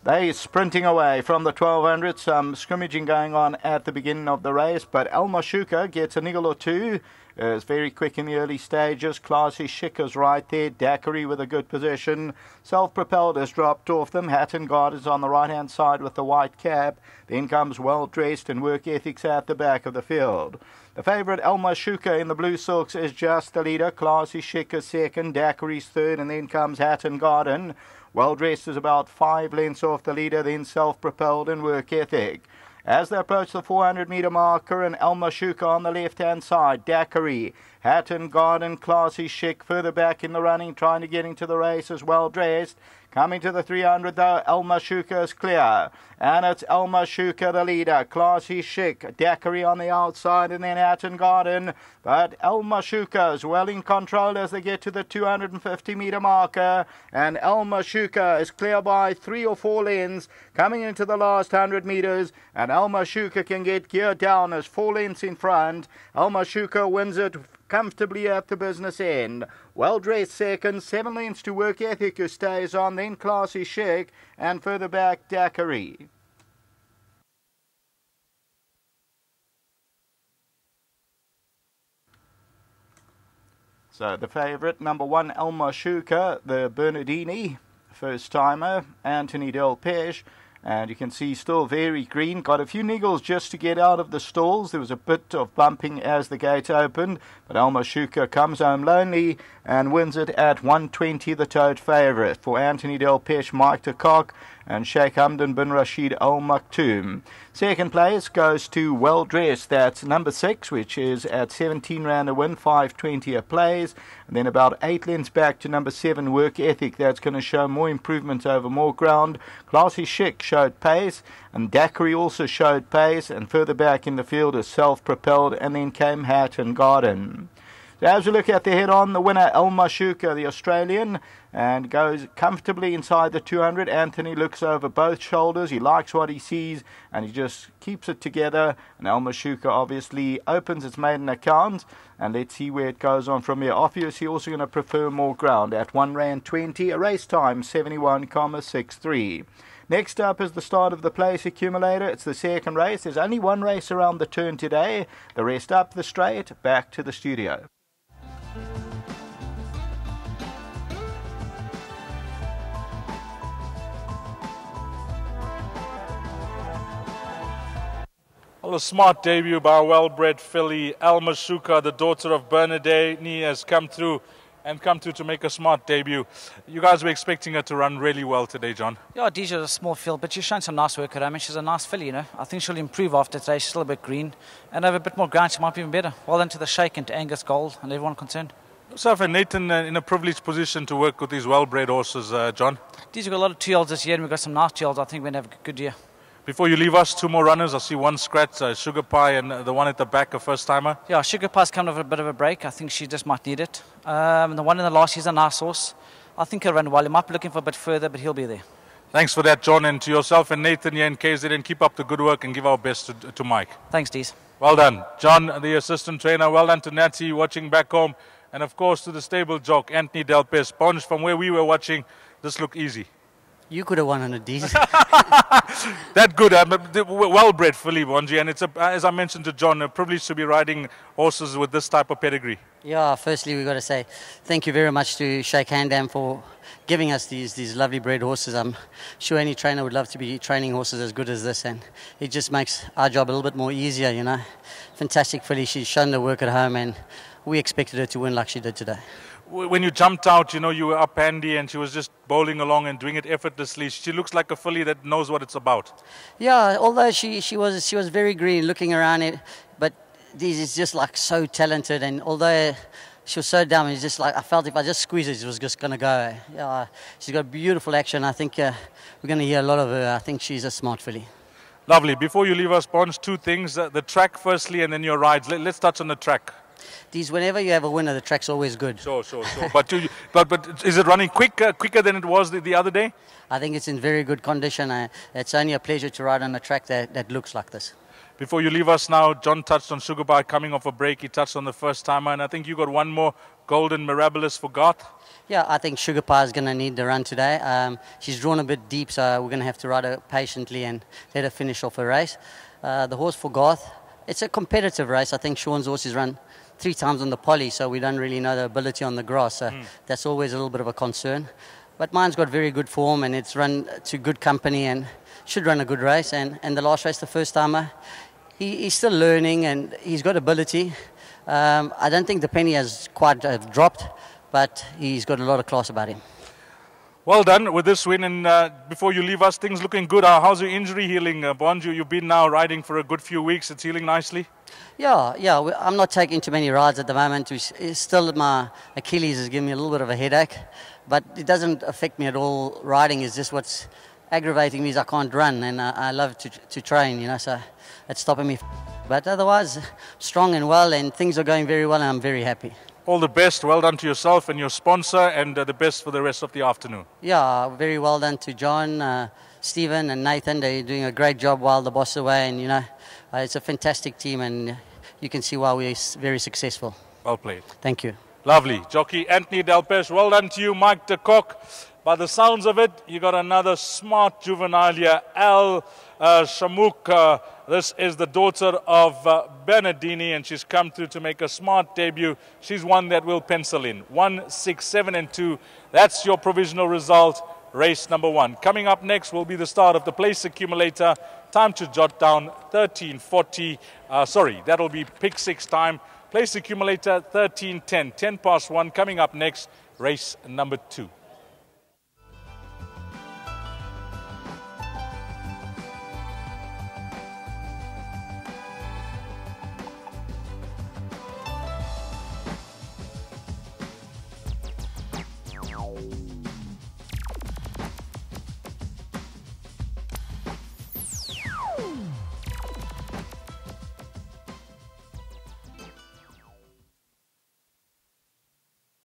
They sprinting away from the 1200. Some scrimmaging going on at the beginning of the race, but ALMASHOOQA gets a niggle or two. Is very quick in the early stages. Classy Chic is right there. Daiquiri with a good position. Self-Propelled has dropped off them. Hatton Guard is on the right-hand side with the white cap. Then comes Well Dressed and Work Ethics at the back of the field. The favourite ALMASHOOQA in the blue silks is just the leader. Classy Chic is second. Daiquiri's third, and then comes Hatton Garden. Well Dressed is about 5 lengths off the leader, then Self-Propelled and Work Ethic. As they approach the 400-metre marker, and ALMASHOOQA on the left-hand side, Daiquiri, Hatton Garden, Classy Chic further back in the running, trying to get into the race as Well Dressed. Coming to the 300 though, ALMASHOOQA is clear. And it's ALMASHOOQA the leader. Classy Chic, Daiquiri on the outside, and then Hatton Garden. But ALMASHOOQA is well in control as they get to the 250-metre marker. And ALMASHOOQA is clear by 3 or 4 lengths coming into the last 100 metres. And ALMASHOOQA can get geared down as 4 lengths in front. ALMASHOOQA wins it comfortably at the business end. Well Dressed second, 7 lengths to Work Ethic who stays on, then Classy Chic, and further back Daiquiri. So the favourite, number 1, ALMASHOOQA, the Bernardini, first timer, Anthony Del Pesh. And you can see still very green. Got a few niggles just to get out of the stalls. There was a bit of bumping as the gate opened. But ALMASHOOQA comes home lonely and wins it at 120, the tote favourite. For Anthony Del Pesh, Mike de Kock, and Sheikh Hamdan bin Rashid Al Maktoum. Second place goes to Well Dressed. That's number 6, which is at 17 rand a win, 520 a place. And then about 8 lengths back to number 7, Work Ethic. That's going to show more improvements over more ground. Classy Chic showed pace, and Daiquiri also showed pace. And further back in the field is Self-Propelled, and then came Hatton Garden. So as we look at the head-on, the winner, ALMASHOOQA, the Australian, and goes comfortably inside the 200. Anthony looks over both shoulders. He likes what he sees, and he just keeps it together. And ALMASHOOQA obviously opens its maiden account, and let's see where it goes on from here. Obviously also going to prefer more ground at 1 rand 20, a race time 71.63. Next up is the start of the place accumulator. It's the second race. There's only one race around the turn today. The rest up the straight, back to the studio. Well, a smart debut by a well-bred filly. ALMASHOOQA, the daughter of Bernardini, has come through to make a smart debut. You guys were expecting her to run really well today, John. Yeah, Deeja's a small field, but she's shown some nice work at home, and she's a nice filly, you know. I think she'll improve after today. She's still a bit green, and over a bit more ground, she might be even better. Well done to the Sheikh and to Angus Gold and everyone concerned. So for Nathan in a privileged position to work with these well-bred horses, John. Deeja, we've got a lot of 2-year-olds this year, and we've got some nice 2-year-olds. I think we're going to have a good year. Before you leave us, 2 more runners. I see one scratch, Sugar Pie, and the one at the back, a first-timer. Yeah, Sugar Pie's come off a bit of a break. I think she just might need it. The one in the last, he's a nice horse. I think he'll run well. He might be looking for a bit further, but he'll be there. Thanks for that, John, and to yourself and Nathan here in KZN. Keep up the good work and give our best to Mike. Thanks, Deez. Well done. John, the assistant trainer. Well done to Natty watching back home. And, of course, to the stable jock, Anthony Del Pesh. Ponch, from where we were watching, this looked easy. You could have won on a Deez. That good, well-bred filly, Bonji, and it's, as I mentioned to John, a privilege to be riding horses with this type of pedigree. Yeah, firstly we've got to say thank you very much to Sheikh Hamdan for giving us these lovely bred horses. I'm sure any trainer would love to be training horses as good as this, and it just makes our job a little bit more easier, you know. Fantastic filly, she's shown the work at home, and we expected her to win like she did today. When you jumped out, you know, you were up handy and she was just bowling along and doing it effortlessly. She looks like a filly that knows what it's about. Yeah, although she was very green looking around it, but Deez is just like so talented, and although she was so dumb, it's just like I felt if I just squeezed it, it was just going to go. Yeah, she's got beautiful action. I think we're going to hear a lot of her. I think she's a smart filly. Lovely. Before you leave us, Ponch, 2 things. The track firstly and then your rides. Let's touch on the track. Deez, whenever you have a winner, the track's always good. Sure. but is it running quicker than it was the other day? I think it's in very good condition. It's only a pleasure to ride on a track that looks like this. Before you leave us now, John touched on Sugar Bar coming off a break. He touched on the first timer, and I think you got one more golden Mirabilis for Garth. Yeah, I think Sugar Pie is going to need the run today. She's drawn a bit deep, so we're going to have to ride her patiently and let her finish off her race. The horse for Garth, it's a competitive race. I think Sean's horse has run 3 times on the poly, so we don't really know the ability on the grass. So that's always a little bit of a concern. But mine's got very good form, and it's run to good company and should run a good race. And the last race, the first timer, he's still learning and he's got ability. I don't think the penny has quite dropped, but he's got a lot of class about him. Well done with this win, and before you leave us, things looking good. How's your injury healing, Bonju? You've been now riding for a good few weeks. It's healing nicely? Yeah, I'm not taking too many rides at the moment. It's still, my Achilles is giving me a little bit of a headache, but it doesn't affect me at all. Riding is just what's aggravating me is I can't run, and I love to train, you know, so it's stopping me. But otherwise, strong and well, and things are going very well, and I'm very happy. All the best. Well done to yourself and your sponsor, and the best for the rest of the afternoon. Yeah, very well done to John, Stephen and Nathan. They're doing a great job while the boss is away, and, you know, it's a fantastic team, and you can see why we're very successful. Well played. Thank you. Lovely. Jockey Anthony Delpesh, well done to you. Mike de Kock. By the sounds of it, you got another smart juvenile here, ALMASHOOQA. This is the daughter of Bernardini, and she's come through to make a smart debut. She's one that will pencil in. 1, 6, 7, and 2. That's your provisional result. Race number 1. Coming up next will be the start of the place accumulator. Time to jot down 13:40. That'll be pick 6 time. Place accumulator 13:10. 10 past 1. Coming up next, race number 2.